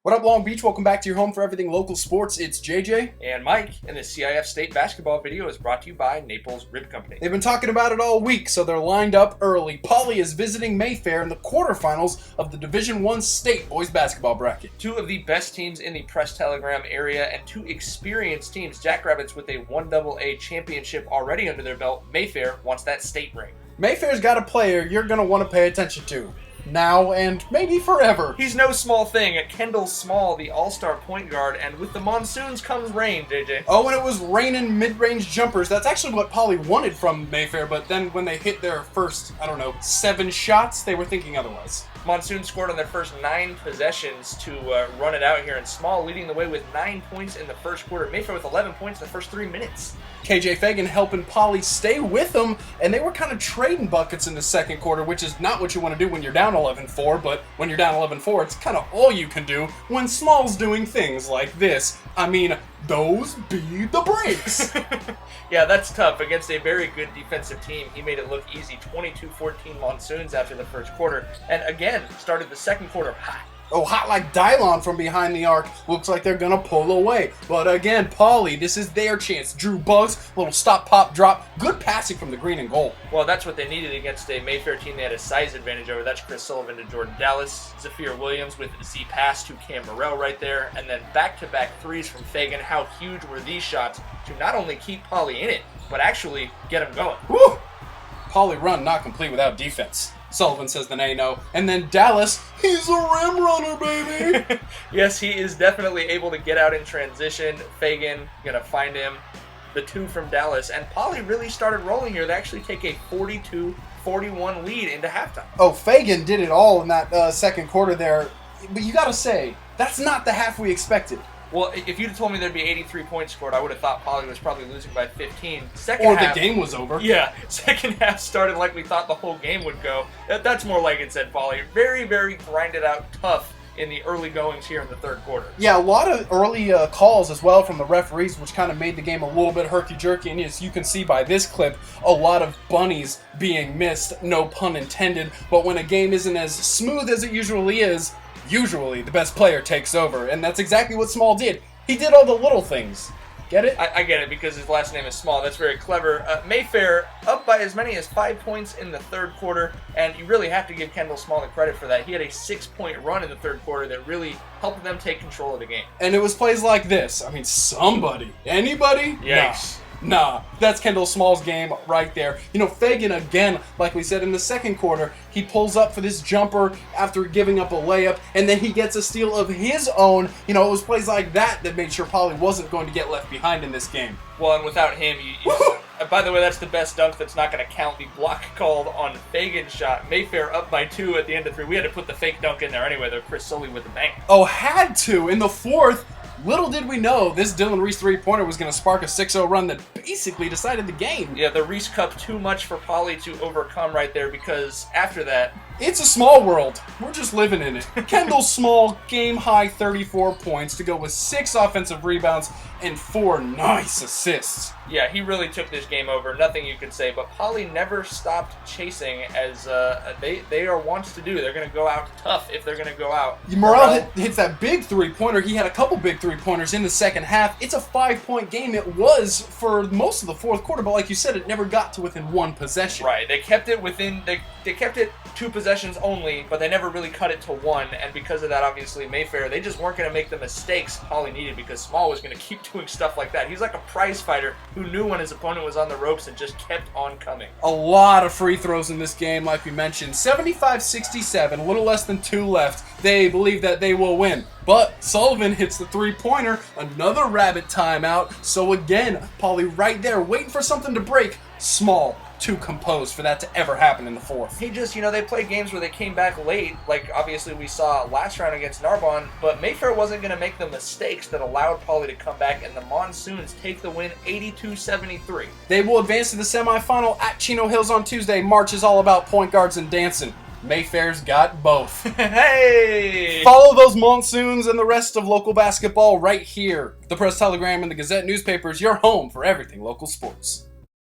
What up, Long Beach? Welcome back to your home for everything local sports. It's JJ. And Mike, and the CIF State basketball video is brought to you by Naples Rib Company. They've been talking about it all week, so they're lined up early. Poly is visiting Mayfair in the quarterfinals of the Division I State boys basketball bracket. Two of the best teams in the Press Telegram area and two experienced teams. Jackrabbits with a 1AA championship already under their belt. Mayfair wants that state ring. Mayfair's got a player you're going to want to pay attention to. Now and maybe forever. He's no small thing. Kendall Small, the all-star point guard, and with the monsoons comes rain, JJ. Oh, and it was raining mid-range jumpers. That's actually what Poly wanted from Mayfair, but then when they hit their first, 7 shots, they were thinking otherwise. Monsoon scored on their first 9 possessions to run it out here, and Small leading the way with 9 points in the first quarter. Mayfair with 11 points in the first 3 minutes. KJ Fagan helping Poly stay with them, and they were kind of trading buckets in the second quarter, which is not what you want to do when you're down 11-4, but when you're down 11-4, it's kind of all you can do when Small's doing things like this. Those be the breaks. Yeah, that's tough. Against a very good defensive team, he made it look easy. 22-14 Monsoons after the first quarter, and again, started the second quarter hot. Oh, hot like Dylon from behind the arc. Looks like they're going to pull away. But again, Poly, this is their chance. Drew Bugs, little stop, pop, drop. Good passing from the green and gold. Well, that's what they needed against a Mayfair team they had a size advantage over. That's Chris Sullivan to Jordan Dallas. Zafir Williams with Z pass to Cam Morrell right there. And then back-to-back threes from Fagan. How huge were these shots to not only keep Poly in it, but actually get them going. Woo! Poly run not complete without defense. Sullivan says the no. And then Dallas, he's a rim runner, baby. Yes, he is definitely able to get out in transition. Fagan going to find him. The 2 from Dallas. And Poly really started rolling here. They actually take a 42-41 lead into halftime. Oh, Fagan did it all in that second quarter there. But you got to say, that's not the half we expected. Well, if you'd have told me there'd be 83 points scored, I would have thought Poly was probably losing by 15. Or the game was over. Yeah, second half started like we thought the whole game would go. That's more like it said, Poly. Very, very grinded out tough in the early goings here in the third quarter. Yeah, a lot of early calls as well from the referees, which kind of made the game a little bit herky-jerky. And as you can see by this clip, a lot of bunnies being missed, no pun intended. But when a game isn't as smooth as it usually is, usually the best player takes over, and that's exactly what Small did. He did all the little things. Get it? I get it, because his last name is Small. That's very clever. Mayfair up by as many as 5 points in the third quarter, and you really have to give Kendall Small the credit for that. He had a 6-point run in the third quarter that really helped them take control of the game. And it was plays like this. Somebody? Anybody? Yikes. Nah, that's Kendall Small's game right there. Fagan, again, like we said in the second quarter, he pulls up for this jumper after giving up a layup, and then he gets a steal of his own. It was plays like that that made sure Poly wasn't going to get left behind in this game. Well, and without him, by the way, that's the best dunk that's not going to count. The block called on Fagan's shot. Mayfair up by 2 at the end of 3. We had to put the fake dunk in there anyway, though. Chris Sully with the bank. Oh, had to. In the fourth, little did we know this Dylan Reese three-pointer was going to spark a 6-0 run that basically decided the game. Yeah, the Reese Cup too much for Poly to overcome right there, because after that, it's a small world. We're just living in it. Kendall Small, game-high 34 points to go with 6 offensive rebounds and 4 nice assists. Yeah, he really took this game over. Nothing you could say, but Poly never stopped chasing as they are wants to do. They're going to go out tough if they're going to go out. Morrell hits that big three-pointer. He had a couple big three-pointers in the second half. It's a 5-point game. It was for most of the fourth quarter, but like you said, it never got to within 1 possession. Right. They kept it within. They kept it 2 possessions only, but they never really cut it to 1. And because of that, obviously Mayfair, they just weren't going to make the mistakes Poly needed, because Small was going to keep doing stuff like that. He's like a prize fighter who knew when his opponent was on the ropes and just kept on coming. A lot of free throws in this game, like we mentioned. 75-67, a little less than 2 left. They believe that they will win. But Sullivan hits the three-pointer, another rabbit timeout. So again, Poly right there waiting for something to break. Small, too composed for that to ever happen in the fourth. He just, they played games where they came back late, like obviously we saw last round against Narbonne, but Mayfair wasn't going to make the mistakes that allowed Poly to come back, and the Monsoons take the win 82-73. They will advance to the semifinal at Chino Hills on Tuesday. March is all about point guards and dancing. Mayfair's got both. Hey! Follow those Monsoons and the rest of local basketball right here. The Press Telegram and the Gazette newspapers, your home for everything local sports.